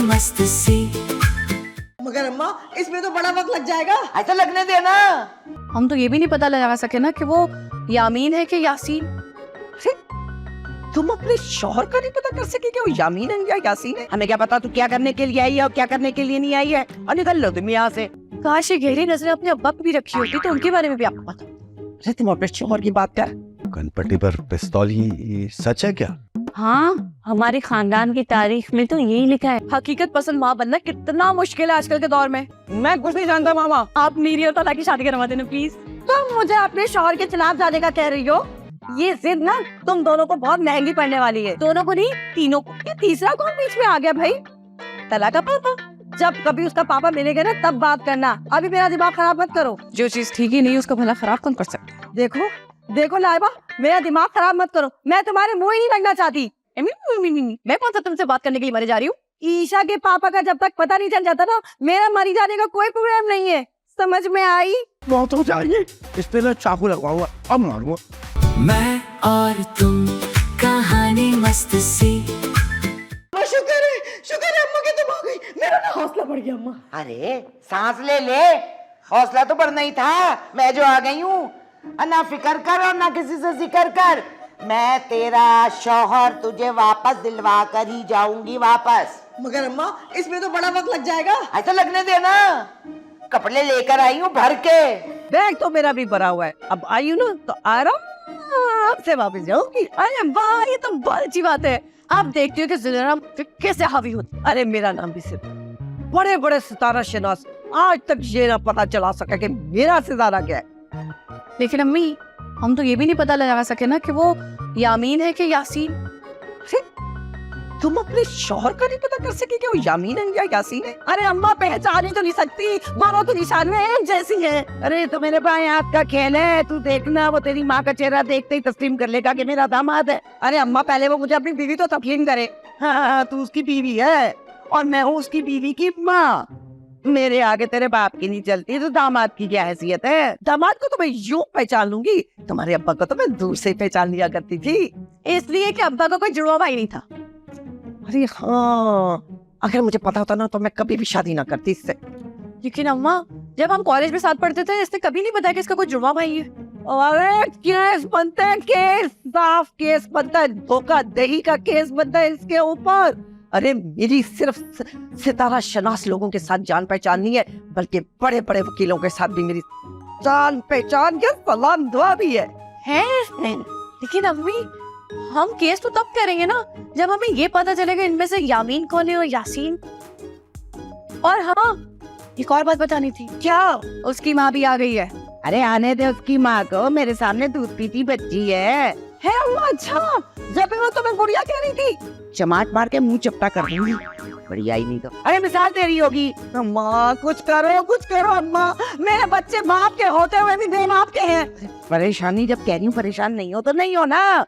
मस्त सी। मगर अम्मा इसमें तो बड़ा वक्त लग जाएगा। ऐसा लगने देना। हम तो ये भी नहीं पता लगा सके ना कि वो यामीन है कि यासीन। तुम अपने शौहर का नहीं पता कर सके कि वो यामीन है या यासीन है? हमें क्या पता तू क्या करने के लिए आई है और क्या करने के लिए नहीं आई है। और निकल लो तुम यहाँ से। काश ये गहरी नजरें अपने अब्बा पे भी रखी होती तो उनके बारे में भी आपको पता। अरे तुम अपने शौहर की बात कर। कनपट्टी पर पिस्तौल, ये सच है क्या? हाँ, हमारे खानदान की तारीख में तो यही लिखा है। हकीकत पसंद माँ बनना कितना मुश्किल है आजकल के दौर में। मैं कुछ नहीं जानता मामा। आप मेरी और तला की शादी करवा देना प्लीज। तुम मुझे अपने शौहर के खिलाफ जाने का कह रही हो? ये जिद ना तुम दोनों को बहुत महंगी पड़ने वाली है। दोनों को नहीं, तीनों को। ये तीसरा कौन बीच में आ गया भाई? तला का पापा। जब कभी उसका पापा मिलेगा ना तब बात करना, अभी मेरा दिमाग खराब मत करो। जो चीज ठीक ही नहीं उसका भला खराब कौन कर सकता? देखो देखो लाइबा, मेरा दिमाग खराब मत करो। मैं तुम्हारे मुंह ही नहीं लगना चाहती। मैं कौन सा तुमसे बात करने के लिए मरे जा रही हूँ? ईशा के पापा का जब तक पता नहीं चल जाता ना, मेरा मरी जाने का कोई प्रॉब्लम नहीं है। समझ में आई? बहुत हो जाइए, इस पे ना चाकू लगवाऊंगा, अब मारूंगा। मैं और तुम कहानी मस्त सी। शुक्र है अम्मा के तुम आ गई। मेरा ना हौसला बढ़ गया अम्मा। अरे सांस ले ले, हौसला तो बढ़ना ही था। मैं जो आ गई हूँ, ना फिक्र कर और ना किसी से जिक्र कर। मैं तेरा शौहर तुझे वापस दिलवा कर ही जाऊंगी वापस। मगर अम्मा इसमें तो बड़ा वक्त लग जाएगा। ऐसा लगने देना। कपड़े लेकर आई हूँ भर के। बैग तो मेरा भी भरा हुआ है। अब आई हूँ ना तो आराम से वापस जाऊंगी। अरे वाह, ये तो बहुत अच्छी बात है। आप देखते हो कि ज़िंदगी पे कैसे हावी होती। अरे मेरा नाम भी सिर्फ बड़े बड़े सितारा शनास आज तक ये ना पता चला सका कि मेरा सितारा क्या है। लेकिन अम्मी, हम तो ये भी नहीं पता लगा सके ना कि वो यामीन है कि यासीन। तुम अपने शौहर का नहीं पता कर सके कि वो यामीन है या यासीन है? अरे अम्मा पहचान ही तो नहीं सकती, दोनों की निशानियां एक जैसी हैं। अरे तो मेरे बाएं हाथ का खेल है। तू देखना, वो तेरी माँ का चेहरा देखते ही तस्लीम कर लेगा कि मेरा दामाद है। अरे अम्मा पहले वो मुझे अपनी बीवी तो तस्लीम करे। हाँ, तू उसकी बीवी है और मैं हूँ उसकी बीवी की माँ। मेरे आगे तेरे बाप की नहीं चलती तो दामाद की क्या हैसियत है? दामाद को तो मैं यूं पहचान लूंगी, तुम्हारे अब्बा को तो मैं दूर से पहचान लिया करती थी। इसलिए कि अब्बा का कोई जुड़वा भाई नहीं था। अरे हाँ, अगर मुझे पता होता ना तो मैं कभी भी शादी ना करती इससे। लेकिन अम्मा, जब हम कॉलेज में साथ पढ़ते थे इसने कभी नहीं बताया कि इसका कोई जुड़वा भाई है। अरे केस बनता है, केस साफ केस बनता है, धोखाधड़ी का केस बनता है इसके ऊपर। अरे मेरी सिर्फ सितारा शनास लोगों के साथ जान पहचान नहीं है, बल्कि बड़े बड़े वकीलों के साथ भी मेरी जान पहचान के सलाम दुआ भी है। लेकिन अम्मी, हम केस तो तब करेंगे ना जब हमें ये पता चलेगा इनमें से यामीन कौन है और यासीन। और हाँ, एक और बात बतानी थी। क्या? उसकी माँ भी आ गई है। अरे आने दे उसकी माँ को, मेरे सामने दूध पीती बच्ची है अम्मा अच्छा, जब भी वो तुम्हें गुड़िया कह रही थी। चमाट मार के मुंह चपटा कर दूंगी। बढ़िया ही नहीं तो। अरे मिसाल दे रही होगी। अम्मा कुछ करो अम्मा, मेरे बच्चे बाप के होते हुए भी बेबाप के हैं। परेशानी जब कह रही हूँ परेशान नहीं हो तो नहीं हो ना।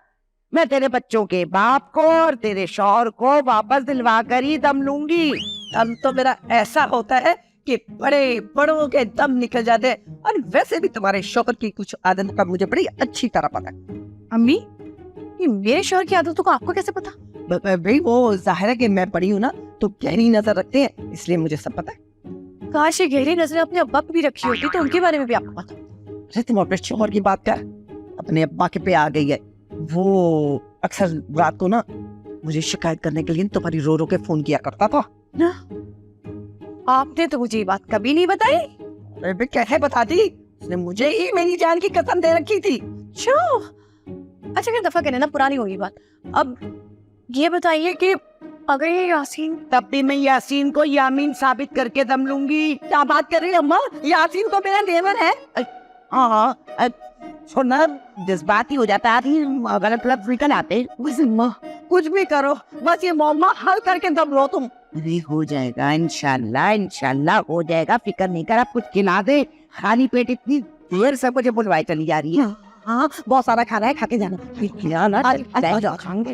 मैं तेरे बच्चों के बाप को और तेरे शौहर को वापस दिलवा कर ही दम लूंगी। दम तो मेरा ऐसा होता है कि बड़े बड़ों के दम निकल जाते हैं। और वैसे भी तुम्हारे शौहर की कुछ आदत का मुझे बड़ी अच्छी तरह पता है। अम्मी, ये मेरे शौहर की आदतों को आपको कैसे पता? भाई वो जाहिर है कि मैं पढ़ी हूँ ना, तो गहरी नजर रखते हैं, इसलिए मुझे सब पता है। काश ये गहरी नजरें अपने अब्बा पे भी रखी होती तो उनके बारे में भी आपको पता। अरे तुम अपने शौहर की बात कर, अपने अब्बा के पे आ गई है। वो अक्सर रात को ना मुझे शिकायत करने के लिए तुम्हारी रो रो के फोन किया करता था ना। आपने तो मुझे ये बात कभी नहीं बताई। अरे कैसे बताती, उसने मुझे ही मेरी जान की कसम दे रखी थी। अच्छा क्या दफा कहने ना, पुरानी होगी बात। अब ये बताइए कि अगर ये यासीन, तब भी मैं यासीन को यामीन साबित करके दम लूंगी। क्या बात कर रही है अम्मा? यासीन तो मेरा देवर है। हाँ, सुनना जज्बाती हो जाता है, गलत लफ्ज निकल आते। कुछ भी करो, बस ये मामला हल करके दम लो तुम। अरे हो जाएगा इंशाल्लाह, इंशाल्लाह हो जाएगा। फिक्र नहीं कर, आप कुछ खिला दे। खाली पेट इतनी देर से मुझे बुलवाई चली जा रही है। हाँ बहुत सारा खाना है, खा के जाना। खाएंगे।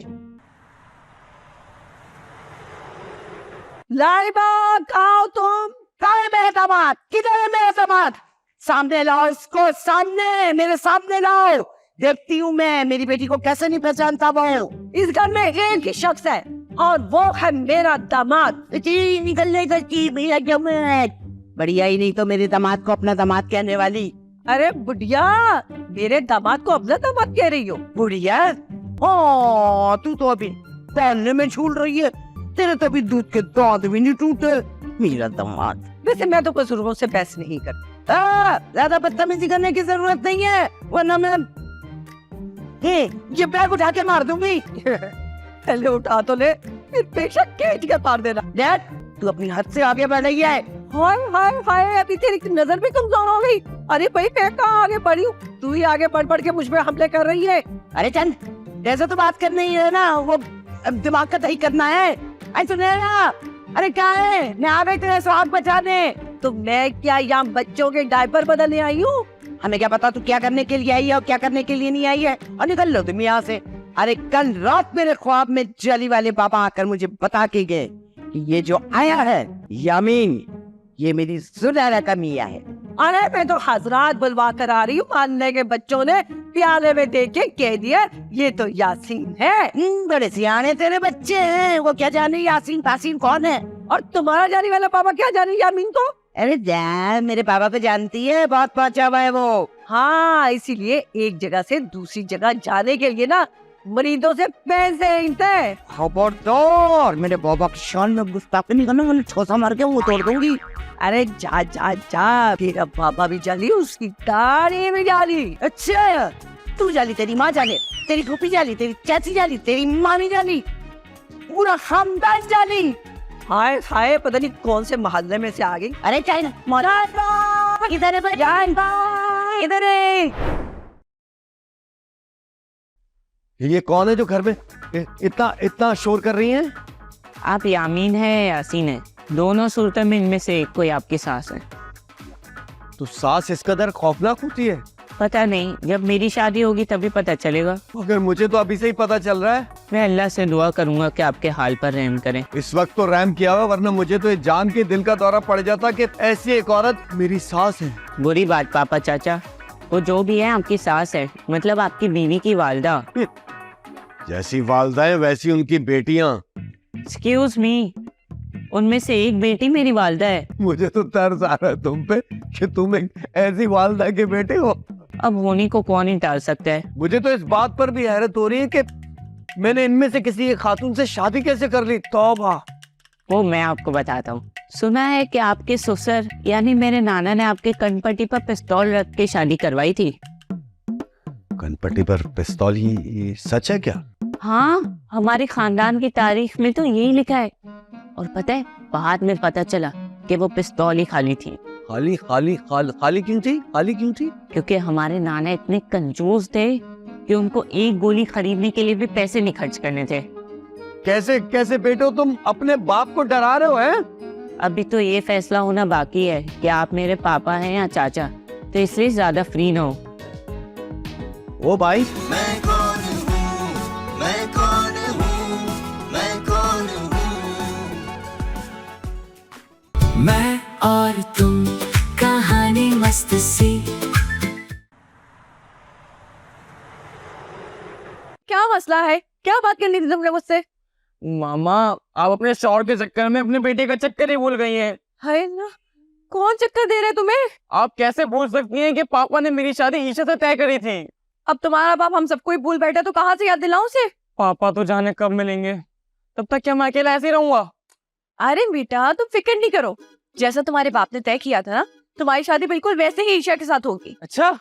लाइबा खाओ तुम। कहाँ है मेहताबाद? किधर है मेहताबाद? सामने लाओ इसको, सामने, मेरे सामने लाओ। देखती हूँ मैं मेरी बेटी को कैसे नहीं पहचानता वो। इस घर में एक ही शख्स है और वो है मेरा दामाद। निकलने का भैया जमात बढ़िया ही, नहीं तो मेरे दामाद को अपना दामाद कहने वाली। अरे बुढ़िया, मेरे दामाद को अपना दामाद कह रही हो? बुढ़िया, हाँ तू तो अभी पहनने में झूल रही है, तेरे तो अभी दूध के दांत भी नहीं टूटे। मेरा दामाद। वैसे मैं तो बुजुर्गों से बहस नहीं करती। ज्यादा बदतमीजी करने की जरूरत नहीं है, वरना मैं ये बैग उठा के मार दूंगी। पहले उठा तो ले, फिर बेशक केट के मार देना। डैड, तू अपनी हद से आगे बढ़ रही है। हाय हाय हाय, अभी तेरी नजर भी कमजोर हो गई। अरे भाई मैं कहाँ आगे बढ़ी हूँ, तू ही आगे बढ़ के मुझ पे हमले कर रही है। अरे चंद, जैसे तो बात करनी है ना, वो दिमाग का दही करना है। अरे सुने ना, अरे क्या है, मैं आ गई तेरे स्वाद बचाने। तो मैं क्या यहाँ बच्चों के डायपर बदलने आई हूँ? हमें क्या पता तू क्या करने के लिए आई है और क्या करने के लिए नहीं आई है। और निकल लो तुम यहाँ से। अरे कल रात मेरे ख्वाब में जली वाले बाबा आकर मुझे बता के गए कि ये जो आया है यामीन, ये मेरी सुनहरा का मियां है। अरे मैं तो हजरात बुलवा कर आ रही हूँ, मानने के बच्चों ने प्याले में देख के कह दिया ये तो यासीन है। बड़े सियाने तेरे बच्चे हैं, वो क्या जाने यासीन तासीन कौन है। और तुम्हारा जाने वाला पापा क्या जाने यामीन को? अरे जान, मेरे पापा पे जानती है, बहुत पहुंचा हुआ है वो। हाँ, इसीलिए एक जगह से दूसरी जगह जाने के लिए ना मरीजों से पैसे इंते। खबरदार, मेरे बाबा की शान में गुस्ताखी नहीं करना, मैंने छोसा मार के वो तोड़ दूंगी। अरे जा जा जा, तेरा बाबा भी जाली, उसकी दाढ़ी भी जाली। अच्छा, तू जाली, तेरी माँ जाली, तेरी फूफी जाली, तेरी चाची जाली, तेरी मामी जाली, पूरा खानदान जाली। हाय हाय, पता नहीं कौन से मोहल्ले में से आ गई। अरे चाइना इधर इधर है। ये कौन है जो घर में इतना इतना शोर कर रही हैं? आप यामीन है या यासीन है, दोनों सूरतों में इनमें से एक कोई आपकी सास है। तो सास इस कदर खौफनाक होती है? पता नहीं, जब मेरी शादी होगी तभी पता चलेगा। अगर मुझे तो अभी से ही पता चल रहा है। मैं अल्लाह से दुआ करूंगा कि आपके हाल पर रहम करें। इस वक्त तो रहम किया हुआ, वरना मुझे तो ये जान के दिल का दौरा पड़ जाता कि ऐसी एक औरत मेरी सास है। बुरी बात पापा चाचा, वो जो भी है आपकी सास है, मतलब आपकी बीवी की वालदा। जैसी वालदाएं वैसी उनकी बेटियां। एक्सक्यूज मी, उनमें से एक बेटी मेरी वालदा है। मुझे तो तरस आ रहा है तुम पे कि तुम एक ऐसी वालदा के बेटे हो। अब होने को कौन ही टाल सकता है। मुझे तो इस बात पर भी हैरत हो रही है कि मैंने इनमें से किसी एक खातून से शादी कैसे कर ली। तौबा। वो मैं आपको बताता हूँ। सुना है कि आपके ससुर यानी मेरे नाना ने आपके कनपट्टी पर पिस्तौल रख के शादी करवाई थी। कनपट्टी पर पिस्तौल, ये सच है क्या? हाँ, हमारे खानदान की तारीख में तो यही लिखा है। और पता है, बाद में पता चला कि वो पिस्तौल ही खाली थी। खाली क्यों थी? खाली क्यों थी? क्योंकि हमारे नाना इतने कंजूस थे कि उनको एक गोली खरीदने के लिए भी पैसे नहीं खर्च करने थे। कैसे कैसे बेटो, तुम अपने बाप को डरा रहे हो हैं? अभी तो ये फैसला होना बाकी है कि आप मेरे पापा हैं या चाचा, तो इसलिए ज्यादा फ्री ना हो। ओ भाई, मैं कौन हूँ, मैं कौन हूँ, मैं कौन हूँ। मैं और तुम, कहानी मस्त सी। क्या मसला है? क्या बात करनी थी तुमने मुझसे? मामा, आप अपने शौहर के चक्कर में अपने बेटे का चक्कर ही भूल गई हैं। है ना, कौन चक्कर दे रहे तुम्हें? आप कैसे भूल सकती हैं कि पापा ने मेरी शादी ईशा से तय करी थी। अब तुम्हारा बाप हम सबको ही भूल बैठा तो कहाँ से याद दिलाऊं उसे? पापा तो जाने कब मिलेंगे, तब तक क्या मैं अकेला ऐसे ही रहूंगा? अरे बेटा, तुम फिक्र नहीं करो, जैसा तुम्हारे बाप ने तय किया था ना, तुम्हारी शादी बिल्कुल वैसे ही ईशा के साथ होगी। अच्छा,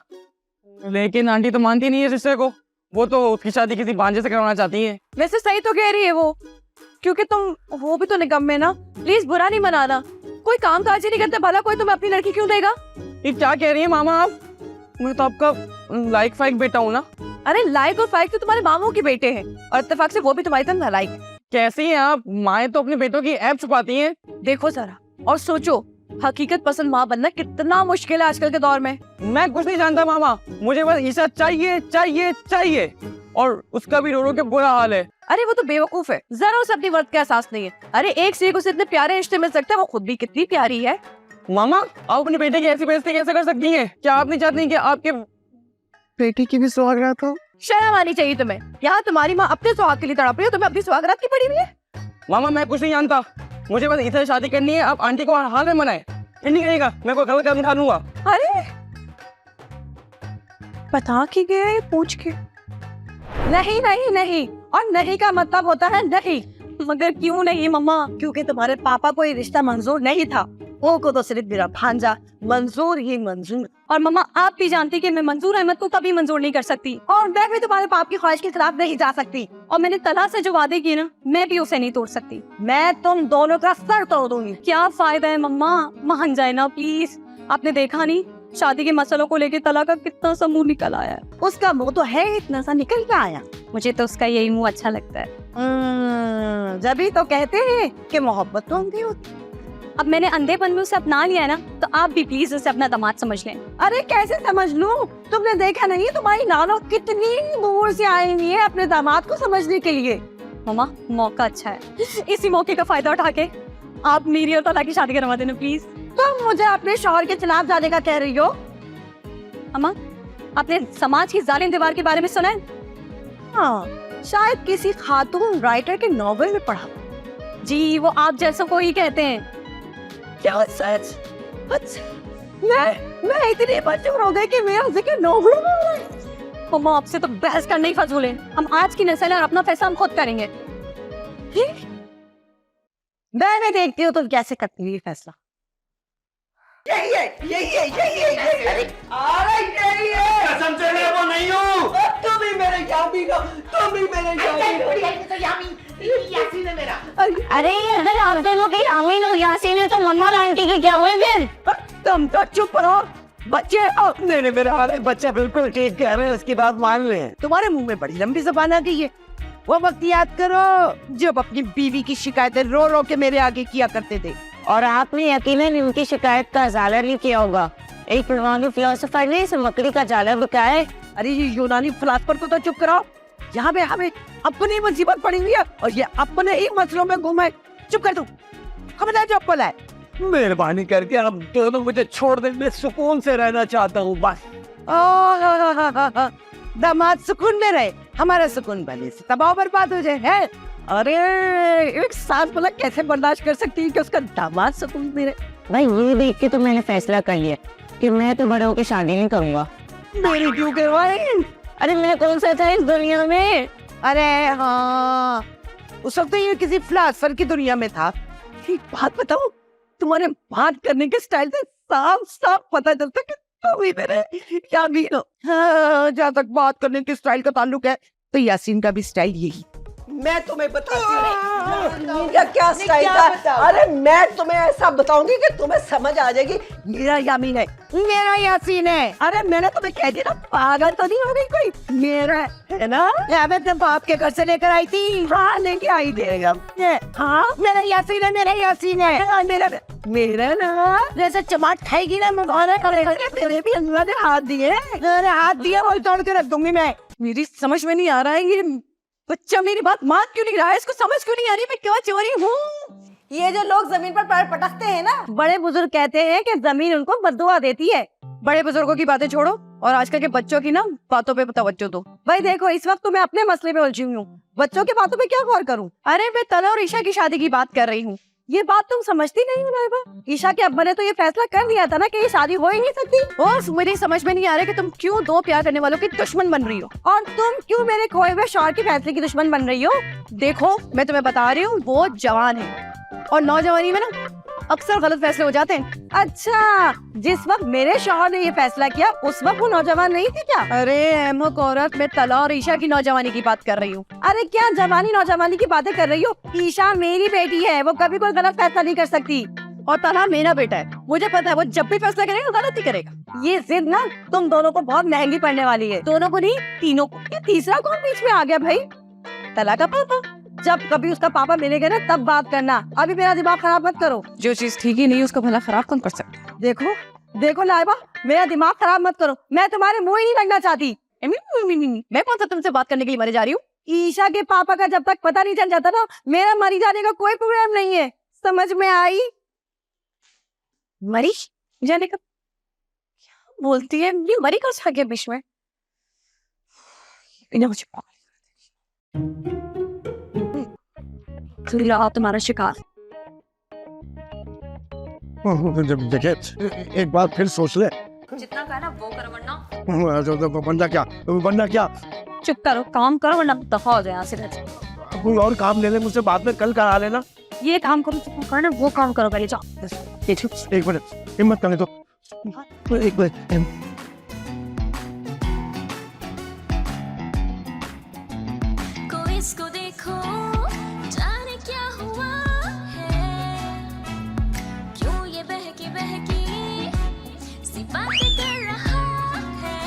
लेकिन आंटी तो मानती नहीं है रिश्ते को। वो तो उसकी शादी किसी भांजे से करवाना चाहती है। वैसे सही तो कह रही है वो, क्योंकि तुम वो भी तो निकम्मे में ना। प्लीज बुरा नहीं मनाना, कोई काम काज ही नहीं करते, भला कोई तुम्हें अपनी लड़की क्यों देगा? ये क्या कह रही है मामा आप? मैं तो आपका लाइक फाइक बेटा हूँ ना। अरे लाइक और फाइक तो तुम्हारे मामू के बेटे हैं, और इत्तेफाक से वो भी तुम्हारी तरह नालायक। कैसी हैं आप? माएँ तो अपने बेटों की ऐब छुपाती हैं। देखो जरा और सोचो, हकीकत पसंद माँ बनना कितना मुश्किल है आजकल के दौर में। मैं कुछ नहीं जानता मामा, मुझे बस ईशा चाहिए चाहिए चाहिए, और उसका भी रो रो के बुरा हाल है। अरे वो तो बेवकूफ है, जरा उसे अपनी वर्थ का एहसास नहीं है। अरे एक से एक उसे इतने प्यारे रिश्ते मिल सकते हैं, वो खुद भी कितनी प्यारी है। मामा, आप अपने बेटे की ऐसी बेइज्जती कैसे कर सकती हैं? क्या आप नहीं चाहती कि आपके बेटी की भी सुहागरात हो? शर्म आनी चाहिए तुम्हें। यहाँ तुम्हारी माँ अपने सुहाग के लिए तड़प रही है, तुम्हें अपनी सुहागरात की पड़ी हुई है। मामा मैं कुछ नहीं जानता, मुझे बस ईसा से शादी करनी है। अब आंटी को हाल में मनाए, नहीं कहेगा मैं कोई गलत कदम उठा लूंगा। अरे बता के गया ये पूछ के। नहीं नहीं नहीं, और नहीं का मतलब होता है नहीं। मगर क्यों नहीं मम्मा? क्योंकि तुम्हारे पापा को ये रिश्ता मंजूर नहीं था। उनको तो सिर्फ मेरा भांजा मंजूर ही मंजूर। और मम्मा आप भी जानती कि मैं मंजूर अहमद को कभी मंजूर नहीं कर सकती, और मैं भी तुम्हारे पाप की ख्वाहिश के खिलाफ नहीं जा सकती। और मैंने तला से जो वादे किए ना, मैं भी उसे नहीं तोड़ सकती। मैं तुम दोनों का सर तोड़ दूंगी। क्या फायदा है मम्मा, मान जाए ना प्लीज। आपने देखा नहीं शादी के मसलों को लेके तला का कितना सा मुंह निकल आया है। उसका मुंह तो है इतना सा निकल के आया। मुझे तो उसका यही मुंह अच्छा लगता है। जब तो कहते हैं कि मोहब्बत तो अंधी होती। अब मैंने अंधेपन में उसे अपना लिया है ना, तो आप भी प्लीज उसे अपना दामाद समझ लें। अरे कैसे समझ लूं? तुमने देखा नहीं तुम्हारी नानो कितनी दूर से आई हुई है अपने दामाद को समझने के लिए। मम्मा मौका अच्छा है, इसी मौके का फायदा उठा के आप मेरी और तला की शादी करवा देना प्लीज। तुम मुझे अपने शौहर के खिलाफ जाने का कह रही हो? अम्मा आपने समाज की जालिम दीवार के बारे में सुना है? हाँ, शायद किसी खातून राइटर के नॉवेल में पढ़ा। जी वो आप जैसों को ही कहते हैं। क्या सच? मैं इतनी बच्चों हो गई कि मेरा जिक्र नॉवेल में हो रहा है। मम्मा आपसे तो बहस करना ही फजूल है। हम आज की नस्ल और अपना फैसला हम खुद करेंगे। मैं देखती हूँ तुम कैसे करती हुई फैसला। कसम से मैं वो नहीं हूँ। तुम ही मेरे यामीन हो, तुम ही मेरे यासीन है मेरा। अरे अगर आप दोनों के यामीन और यासीन है तो मम्मा आंटी के क्या हुए फिर? तुम तो चुप रहो बच्चे। नहीं मेरे हाल बच्चे बिल्कुल ठीक कह रहे हैं, उसकी बात मान रहे हैं। तुम्हारे मुंह में बड़ी लंबी जबान आ गई है। वो वक्त याद करो जब अपनी बीवी की शिकायतें रो रो के मेरे आगे किया करते थे। और आपने यकीनन उनकी शिकायत का इजाला नहीं किया होगा। एक यूनानी फिलोसोफर ने इस मकड़ी का जाला बताया है। अरे ये यूनानी फिलोसोफर को तो चुप कराओ। यहाँ पे हमें अपनी मुसीबत पड़ी हुई है और ये अपने ही मसलों में घूमे। चुप कर तू, खबरदार जो बोला है। मेहरबानी करके आप दोनों मुझे छोड़ दें, मैं सुकून से रहना चाहता हूँ बस। दामाद सुकून में रहे, हमारा सुकून बने से तबाह बर्बाद हो जाए है। अरे एक सास बोला कैसे बर्दाश्त कर सकती है कि उसका दामाद सुकून में रहे? भाई ये देख के तो मैंने फैसला कर लिया कि मैं तो बड़े होकर शादी नहीं करूंगा। मेरी क्यों करवाए? अरे मैं कौन सा था इस दुनिया में? अरे हाँ, उस वक्त तो ये किसी फिलोसोफर की दुनिया में था। एक बात बताओ, तुम्हारे बात करने के स्टाइल से साफ साफ पता चलता है कि तुम ही मेरे यामीन हो। हाँ, जहाँ तक बात करने के स्टाइल का ताल्लुक है तो यासीन का भी स्टाइल यही। मैं तुम्हें बताती हूँ क्या स्टाइल था। अरे मैं तुम्हें ऐसा बताऊंगी कि तुम्हें समझ आ जाएगी। मेरा यामीन है, मेरा यासीन है। अरे मैंने तुम्हें कह दिया ना, पागल तो नहीं हो गई कोई? मेरा है ना? मैं तो बाप के घर से लेकर आई थी। हाँ लेके आई देगा। हाँ मेरा यासीन है, मेरा यासीन है। मेरा ना जैसे चमाट खाएगी ना मुझे करेगा। तेरे भी अल्लाह ने हाथ दिए। अरे हाथ दिया वो तोड़ के रख दूंगी मैं। मेरी समझ में नहीं आ रहा है ये बच्चा मेरी बात मान क्यों नहीं रहा है? इसको समझ क्यों नहीं आ रही मैं क्या चोरी हूँ? ये जो लोग जमीन पर पैर पटकते हैं ना, बड़े बुजुर्ग कहते हैं कि जमीन उनको बद्दुआ देती है। बड़े बुजुर्गों की बातें छोड़ो और आजकल के बच्चों की ना बातों पे तवज्जो दो। भाई देखो इस वक्त तो मैं अपने मसले में उलझी हुई हूँ, बच्चों की बातों पे क्या गौर करूँ? अरे मैं तला और ईशा की शादी की बात कर रही हूँ। ये बात तुम समझती नहीं हो नाइबा। ईशा के अब्बा ने तो ये फैसला कर लिया था ना कि ये शादी हो ही नहीं सकती। और मेरी समझ में नहीं आ रहा कि तुम क्यों दो प्यार करने वालों की दुश्मन बन रही हो, और तुम क्यों मेरे खोए हुए शौहर के फैसले की दुश्मन बन रही हो? देखो मैं तुम्हें बता रही हूँ, वो जवान है और नौजवानी में ना अक्सर गलत फैसले हो जाते हैं। अच्छा, जिस वक्त मेरे शौहर ने ये फैसला किया उस वक्त वो नौजवान नहीं थी क्या? अरे अहमक औरत, मैं तला और ईशा की नौजवानी की बात कर रही हूँ। अरे क्या जवानी नौजवानी की बातें कर रही हो? ईशा मेरी बेटी है, वो कभी कोई गलत फैसला नहीं कर सकती। और तला मेरा बेटा है, मुझे पता है वो जब भी फैसला करेगा गलत ही करेगा। ये जिद ना तुम दोनों को बहुत महंगी पड़ने वाली है। दोनों को नहीं, तीनों को। ये तीसरा कौन बीच में आ गया भाई? तला का पापा। जब कभी उसका पापा मिलेगा ना तब बात करना, अभी मेरा दिमाग खराब मत करो। जो चीज ठीक ही नहीं उसका भला खराब कौन कर सकता? देखो देखो लाइबा, मेरा दिमाग खराब मत करो, मैं तुम्हारे मुंह ही नहीं लगना चाहती। मैं कौन सा तुमसे बात करने के लिए मरे जा रही हूँ? ईशा के पापा का जब तक पता नहीं चल जाता ना, मेरा मरी जाने का कोई प्रॉब्लम नहीं है। समझ में आई? मरी जाने का क्या बोलती है? ये मरी कर सके बीच में? इन्हें मुझे सुन रहा तुम्हारा शिकार। देखिए एक बार फिर सोच ले। जितना कहना वो करो वरना बंदा क्या चुप करो, काम करो वरना दफा हो जाए यहाँ से। कोई और काम ले ले मुझसे, बाद में कल करा लेना। ये काम करो, जितना करना वो काम करो पहले, जाओ। एक मिनट हिम्मत करने दो, एक मिनट। कोई इसको देखो जाने क्या हुआ है, क्यों ये बहकी बहकी सी बातें कर रहा है।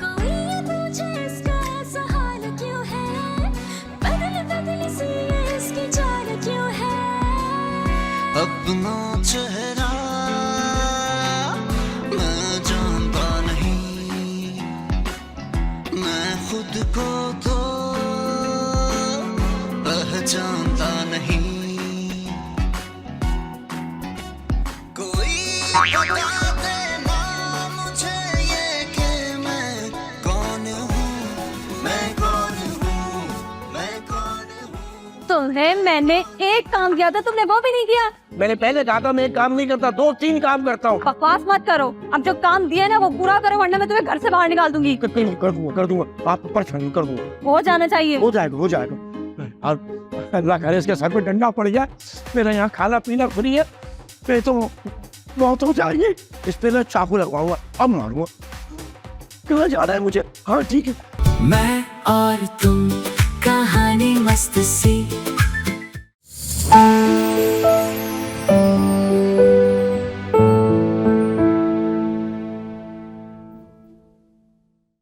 कोई ये पूछे इसका ऐसा हाल क्यों है, बदल बदल सी इसकी चाल क्यों है। अपना चेहरा मैं जानता नहीं, मैं खुद को तो पहचानता नहीं। कोई बता देना मुझे ये कि मैं कौन हूँ, मैं कौन हूँ, मैं कौन हूँ। तुम्हें मैंने एक काम किया था, तुमने वो भी नहीं किया। मैंने पहले कहा था मैं एक काम नहीं करता, 2-3 काम करता हूँ। बकवास मत करो, अब जो काम दिए ना वो पूरा करो वरना मैं तुम्हें घर से बाहर निकाल दूंगी। कर दूंगा, आप परेशान कर दूंगा। हो जाना चाहिए। हो जाएगा। और अल्लाह करे इसके सर पे डंडा पड़ जाए, मेरा यहाँ खाना पीना फ्री है, मैं तो मौत हो जाएगी। इस पे मैं चाकू लगवाऊंगा, अब मारूंगा। कहाँ जा रहा है मुझे? हाँ ठीक है। मैं और तुम कहानी मस्त सी